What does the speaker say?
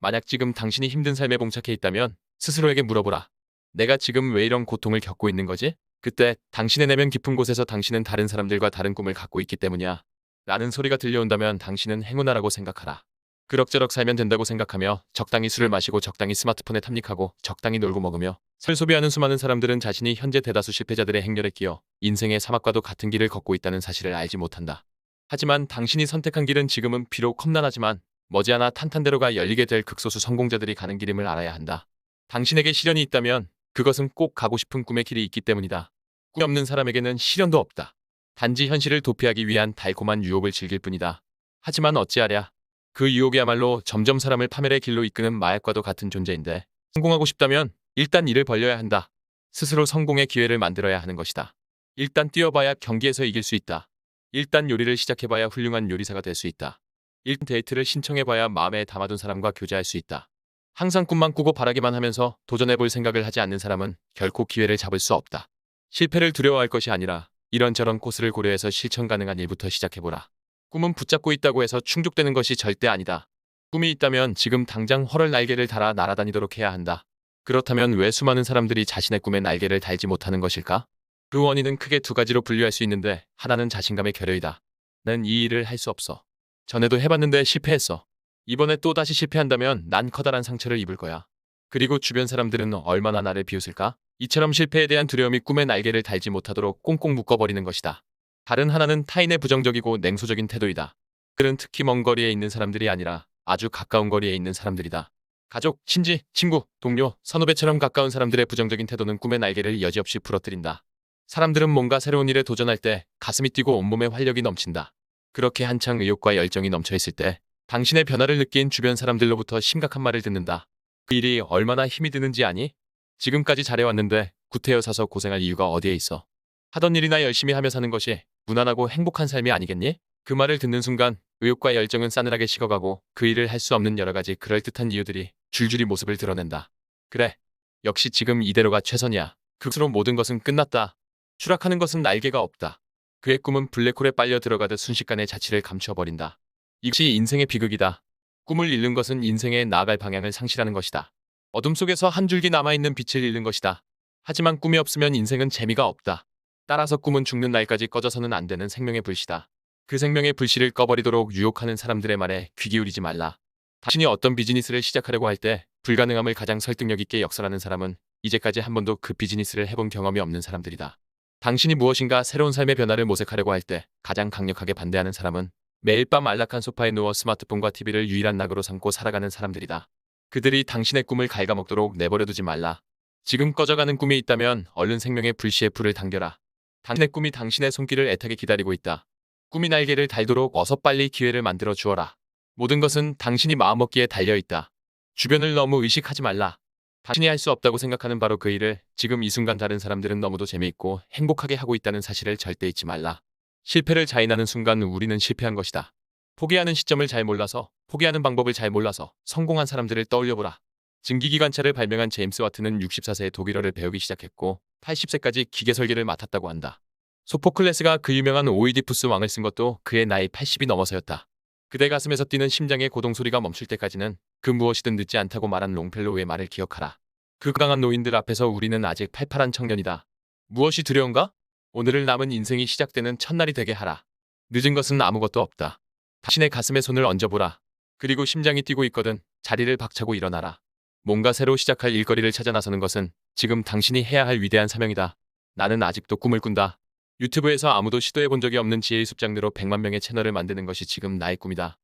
만약 지금 당신이 힘든 삶에 봉착해 있다면 스스로에게 물어보라. 내가 지금 왜 이런 고통을 겪고 있는 거지? 그때 당신의 내면 깊은 곳에서 당신은 다른 사람들과 다른 꿈을 갖고 있기 때문이야. 라는 소리가 들려온다면 당신은 행운아라고 생각하라. 그럭저럭 살면 된다고 생각하며 적당히 술을 마시고 적당히 스마트폰에 탐닉하고 적당히 놀고 먹으며 술 소비하는 수많은 사람들은 자신이 현재 대다수 실패자들의 행렬에 끼어 인생의 사막과도 같은 길을 걷고 있다는 사실을 알지 못한다. 하지만 당신이 선택한 길은 지금은 비록 험난하지만 머지않아 탄탄대로가 열리게 될 극소수 성공자들이 가는 길임을 알아야 한다. 당신에게 시련이 있다면 그것은 꼭 가고 싶은 꿈의 길이 있기 때문이다. 꿈이 없는 사람에게는 시련도 없다. 단지 현실을 도피하기 위한 달콤한 유혹을 즐길 뿐이다. 하지만 어찌하랴. 그 유혹이야말로 점점 사람을 파멸의 길로 이끄는 마약과도 같은 존재인데 성공하고 싶다면 일단 이를 벌려야 한다. 스스로 성공의 기회를 만들어야 하는 것이다. 일단 뛰어봐야 경기에서 이길 수 있다. 일단 요리를 시작해봐야 훌륭한 요리사가 될 수 있다. 일단 데이트를 신청해봐야 마음에 담아둔 사람과 교제할 수 있다. 항상 꿈만 꾸고 바라기만 하면서 도전해볼 생각을 하지 않는 사람은 결코 기회를 잡을 수 없다. 실패를 두려워할 것이 아니라 이런저런 코스를 고려해서 실천 가능한 일부터 시작해보라. 꿈은 붙잡고 있다고 해서 충족되는 것이 절대 아니다. 꿈이 있다면 지금 당장 허를 날개를 달아 날아다니도록 해야 한다. 그렇다면 왜 수많은 사람들이 자신의 꿈에 날개를 달지 못하는 것일까? 그 원인은 크게 두 가지로 분류할 수 있는데 하나는 자신감의 결여이다. 난 이 일을 할 수 없어. 전에도 해봤는데 실패했어. 이번에 또 다시 실패한다면 난 커다란 상처를 입을 거야. 그리고 주변 사람들은 얼마나 나를 비웃을까? 이처럼 실패에 대한 두려움이 꿈의 날개를 달지 못하도록 꽁꽁 묶어버리는 것이다. 다른 하나는 타인의 부정적이고 냉소적인 태도이다. 그들은 특히 먼 거리에 있는 사람들이 아니라 아주 가까운 거리에 있는 사람들이다. 가족, 친지, 친구, 동료, 선후배처럼 가까운 사람들의 부정적인 태도는 꿈의 날개를 여지없이 부러뜨린다. 사람들은 뭔가 새로운 일에 도전할 때 가슴이 뛰고 온몸에 활력이 넘친다. 그렇게 한창 의욕과 열정이 넘쳐있을 때 당신의 변화를 느낀 주변 사람들로부터 심각한 말을 듣는다. 그 일이 얼마나 힘이 드는지 아니? 지금까지 잘해왔는데 구태여 사서 고생할 이유가 어디에 있어? 하던 일이나 열심히 하며 사는 것이 무난하고 행복한 삶이 아니겠니? 그 말을 듣는 순간 의욕과 열정은 싸늘하게 식어가고 그 일을 할 수 없는 여러 가지 그럴듯한 이유들이 줄줄이 모습을 드러낸다. 그래. 역시 지금 이대로가 최선이야. 그것으로 모든 것은 끝났다. 추락하는 것은 날개가 없다. 그의 꿈은 블랙홀에 빨려 들어가듯 순식간에 자취를 감춰버린다. 이것이 인생의 비극이다. 꿈을 잃는 것은 인생에 나아갈 방향을 상실하는 것이다. 어둠 속에서 한 줄기 남아있는 빛을 잃는 것이다. 하지만 꿈이 없으면 인생은 재미가 없다. 따라서 꿈은 죽는 날까지 꺼져서는 안 되는 생명의 불씨다. 그 생명의 불씨를 꺼버리도록 유혹하는 사람들의 말에 귀 기울이지 말라. 당신이 어떤 비즈니스를 시작하려고 할 때 불가능함을 가장 설득력 있게 역설하는 사람은 이제까지 한 번도 그 비즈니스를 해본 경험이 없는 사람들이다. 당신이 무엇인가 새로운 삶의 변화를 모색하려고 할 때 가장 강력하게 반대하는 사람은 매일 밤 안락한 소파에 누워 스마트폰과 TV를 유일한 낙으로 삼고 살아가는 사람들이다. 그들이 당신의 꿈을 갉아먹도록 내버려두지 말라. 지금 꺼져가는 꿈이 있다면 얼른 생명의 불씨에 불을 당겨라. 당신의 꿈이 당신의 손길을 애타게 기다리고 있다. 꿈이 날개를 달도록 어서 빨리 기회를 만들어 주어라. 모든 것은 당신이 마음먹기에 달려있다. 주변을 너무 의식하지 말라. 당신이 할 수 없다고 생각하는 바로 그 일을 지금 이 순간 다른 사람들은 너무도 재미있고 행복하게 하고 있다는 사실을 절대 잊지 말라. 실패를 자인하는 순간 우리는 실패한 것이다. 포기하는 시점을 잘 몰라서, 포기하는 방법을 잘 몰라서 성공한 사람들을 떠올려보라. 증기기관차를 발명한 제임스 와트는 64세에 독일어를 배우기 시작했고 80세까지 기계 설계를 맡았다고 한다. 소포클레스가 그 유명한 오이디푸스 왕을 쓴 것도 그의 나이 80이 넘어서였다. 그대 가슴에서 뛰는 심장의 고동소리가 멈출 때까지는 그 무엇이든 늦지 않다고 말한 롱펠로우의 말을 기억하라. 그 강한 노인들 앞에서 우리는 아직 팔팔한 청년이다. 무엇이 두려운가? 오늘을 남은 인생이 시작되는 첫날이 되게 하라. 늦은 것은 아무것도 없다. 당신의 가슴에 손을 얹어보라. 그리고 심장이 뛰고 있거든 자리를 박차고 일어나라. 뭔가 새로 시작할 일거리를 찾아 나서는 것은 지금 당신이 해야 할 위대한 사명이다. 나는 아직도 꿈을 꾼다. 유튜브에서 아무도 시도해본 적이 없는 지혜의 숲 장르로 100만 명의 채널을 만드는 것이 지금 나의 꿈이다.